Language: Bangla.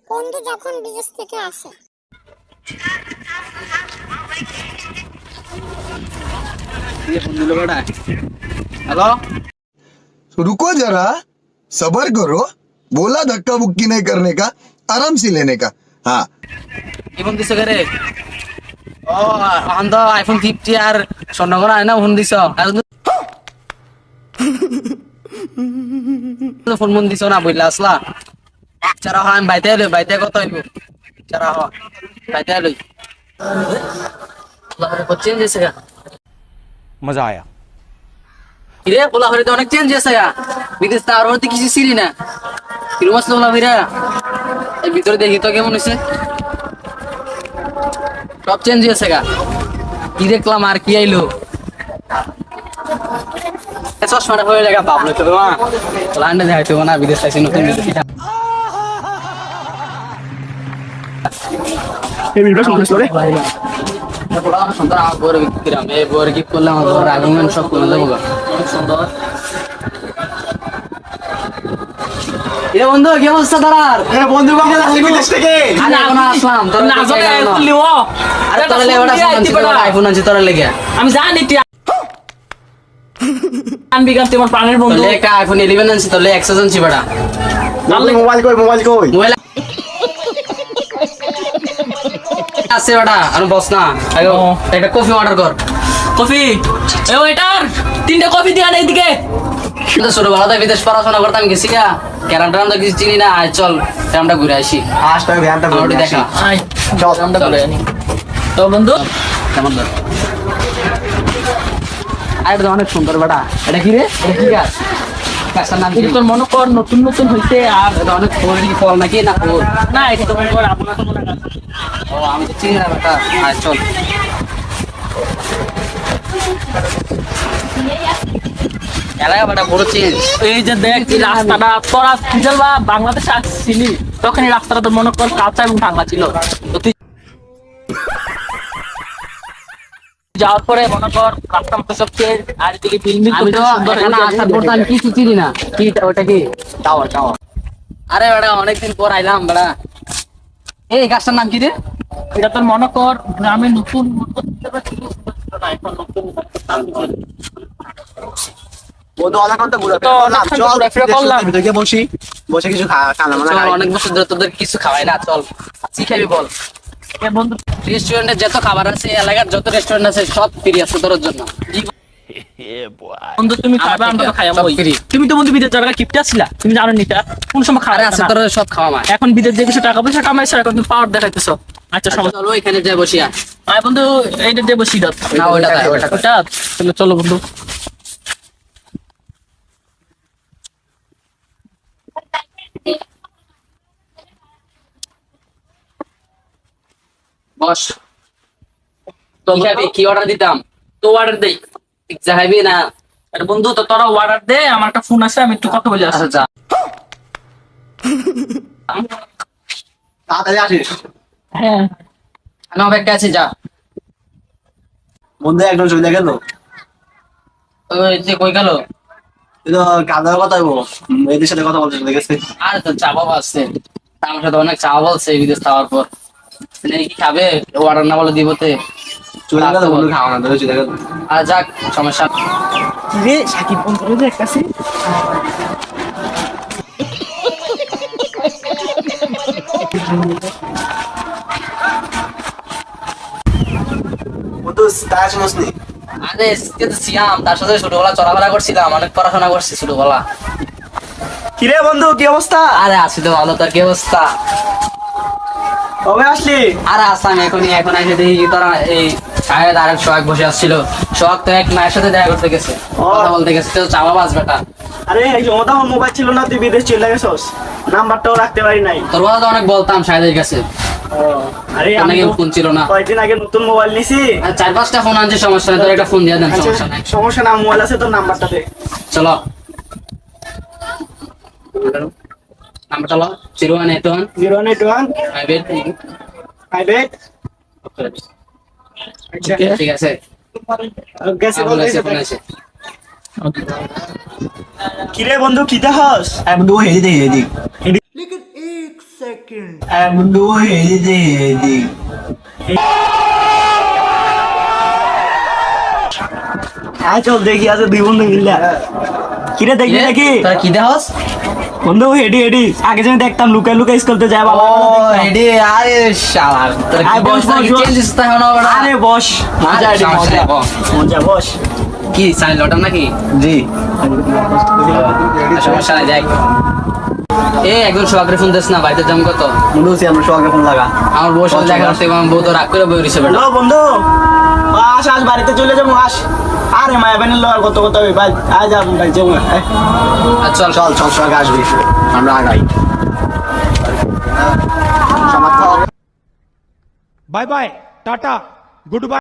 বন্ধু যখন বিদেশ থেকে আসে। हेलो रुको जरा, सबर करो। बोला धक्का बुक्की नहीं करने का, आराम से लेने का। हाँ কি ফোন দিছ রে? ও এখন তো আইফোন 50 আর স্বর্ণগর আয় না ফোন দিছ ফোন মন দিছ না বইলা আসলা চারা হয় বাইতে লই বাইতে কত হইব চারা হয় বাইতে লই লাহরে কো চেঞ্জ হইছে গা मजा आया। কিরে পোলা হরে তো অনেক চেঞ্জ হইছে গা বিদেশ তো আর হতে কিছু ছিলি না কিরম আসলো পোলা ভিরা এই ভিতরে দেখি তো কেমন হইছে সব চেঞ্জ হয়েছে গা কি দেখলাম আর কি আইলো চশমাটা হয়ে জায়গা বাবলো তো মা লান্ডে যাইতো না বিদেশ আইছি নতুন এই ভিডিও শুনতে রে সুন্দর আমার বড় বিক্রিরাম এই বড় গিফট করলাম আমার আগমন সব করে দেবো গা সুন্দর এ বন্ধু কি অবস্থা দাঁড়ার বন্ধু কখন আসলি বিদেশ থেকে? আমি এখন আসলাম তোর না আসলে লিও আরে তোর লেগে ওটা ফোন আনছি তোর আইফোন আনছি তোর লেগে আমি জানি তুই আনবি গান তোমার প্রাণের তোর বন্ধু লেগে আইফোন 11 আনছি তোর লেগে এক্সেস আনছি বড়া মোবাইল কই মোবাইল আছে বড়া আর বস না আগে একটা কফি অর্ডার কর কফি এ ওয়েটার তিনটা কফি দিয়া না এদিকে তো ছোটবেলাতে বিদেশ পড়াশোনা করতাম গেছি গা ক্যারাম টারাম তো কিছু চিনি না আজ চল ক্যারামটা ঘুরে আসি আসলে ভ্যানটা আমার ওটা দেখা আয় চল আমরা করে আনি তো বন্ধু কেমন ধর আর এটা তো অনেক সুন্দর বেটা এটা কি রে এটা কি গাছ গাছটার নাম কি এটা তোর মনে কর নতুন নতুন হইছে আর এটা অনেক ফল কি ফল নাকি না ফল না এটা তো মনে কর আপনার তো মনে আছে ও আমি তো চিনি না বেটা আয় চল এলাকা বেটা বড় চেঞ্জ এই যে দেখ এই রাস্তাটা তোরা কিজল বা বাংলাদেশে আসছিলি তখন এই রাস্তাটা তো মনে কর কাঁচা এবং ভাঙা ছিল তো তুই যাওয়ার পরে মনে কর রাস্তা মতো সব চেঞ্জ আর এদিকে বিল্ডিং আমি তো এখানে আসার পর তো আমি কিছু চিনি না কি ওটা কি টাওয়ার টাওয়ার আরে বেটা অনেকদিন পর আইলাম বেটা এই গাছটার নাম কি রে এটা তোর মনে কর গ্রামে নতুন এখন নতুন বন্ধু অনেক তো ঘুরে তো অনেকক্ষণ তো ঘোরাফেরা করলাম। ভিতরে গিয়ে বসে কিছু খানা চল অনেক বছর ধরে তোদের কিছু খাওয়াই না চল কি খাবি বল এ বন্ধু রেস্টুরেন্টে যত খাবার আছে এলাকার যত রেস্টুরেন্ট আছে সব ফ্রি আছে তোর জন্য বন্ধু তুমি খাবে আমরা তো খাই সব free। তুমি তো বন্ধু বিদেশ যাওয়ার গিফট আসছিলা তুমি জানো নি তা কোন সময় খাবে আরে আছে তোর সব খাওয়া মা এখন বিদেশ যে কিছু টাকা পয়সা কামাইছো এখন তুমি পাওয়ার দেখাইতেছো আচ্ছা সবাই চলো এখানে যাই বসিয়া আয় বন্ধু এইটা দিয়ে বসি দাও না ওইটা তাই, ওইটা তাই। ওটা তাহলে চলো বন্ধু বস কি খাবি কি অর্ডার দিতাম তো অর্ডার দেই পিজ্জা খাবি না আরে বন্ধু তো তোরা অর্ডার দে আমার একটা ফোন আছে আমি একটু কথা বলে আসি আচ্ছা যা তাড়াতাড়ি আসিস হ্যাঁ আমি অপেক্ষা আছি যা বন্ধু একজন চলে গেল ওই যে কই গেল তুই তো কাদার কথা বলবো মেয়েদের সাথে কথা বলতে চলে গেছে আরে তো চা বাবা আছে আমার সাথে অনেক চা বলছে এই বিদেশ খাওয়ার পর মানে কি খাবে অর্ডার না বলে দিবতে চলে গেল বন্ধু খাওয়া না ধরে চলে গেল আর যাক সমস্যা রে সাকিব ফোন করে দেখ কাছে বন্ধু তাই শুনোস নি আরে সিয়াম তার সাথে ছোটবেলা চলাফেরা করছিলাম অনেক পড়াশোনা করছি ছোটবেলা কিরে বন্ধু কি অবস্থা আরে আছি তো ভালো তোর কি অবস্থা কবে আসলি আরে আসাম এখন এসে দেখি কি তোরা এই সাহেব আর এক সোহাগ বসে আসছিল সোহাগ তো এক মায়ের সাথে দেখা করতে গেছে কথা বলতে গেছে তো চাওয়া বাস বেটা আরে এই জমা আমার মোবাইল ছিল না তুই বিদেশ চলে গেছস নাম্বারটাও রাখতে পারি নাই তোর কথা তো অনেক বলতাম সাহেবের কাছে আরে আমি অনেকে তো ফোন ছিল না কয়েকদিন আগে নতুন মোবাইল নিছি আর 4-5টা ফোন আনছে সমস্যা নেই তোর একটা ফোন দিয়ে দেন আচ্ছা, সমস্যা নাই সমস্যা না মোবাইল আছে তোর নাম্বারটা দে চলো নাম্বার চলো 0181 081 58 58 আচ্ছা ঠিক আছে গেছে ফোন আছে ফোন আছে কিরে বন্ধু কি দেখাস বন্ধু হেদি দে হেদি বন্ধু হেডি হেডি আয় চল দেখি আছে দুই বন্ধু মিললা কিরে দেখবি নাকি তোরা কি দেহস বন্ধু হেডি হেডি আগে যেন দেখতাম লুকাই লুকাই স্কুলতে যায় বাবা হেডি আরে শালা তোরা কি আয় বস, দেহস বস, বস। চেঞ্জেস তা হনো বড় আরে বস মজা আরে, এডি সমস্যা মজা নাই, বস। মজা বস কি সাইন লটার নাকি জি সমস্যা নাই দেখ একজন সোহাগরে ফোন দিস না বাড়িতে যাম কত বন্ধু আমরা সবাইকে ফোন লাগা আমার বউর সাথে দেখা করতে আমার বউ তো রাগ করে বই রইছে বেটা হ্যালো বন্ধু আস আজ বাড়িতে চলে যাবো আস আরে মায়া বানের লোয়ার কত কত হবে ভাই আজ যাবো ভাই যাবো আর চল চল চল সবাই আসবি আমরা আগাই bye bye tata good bye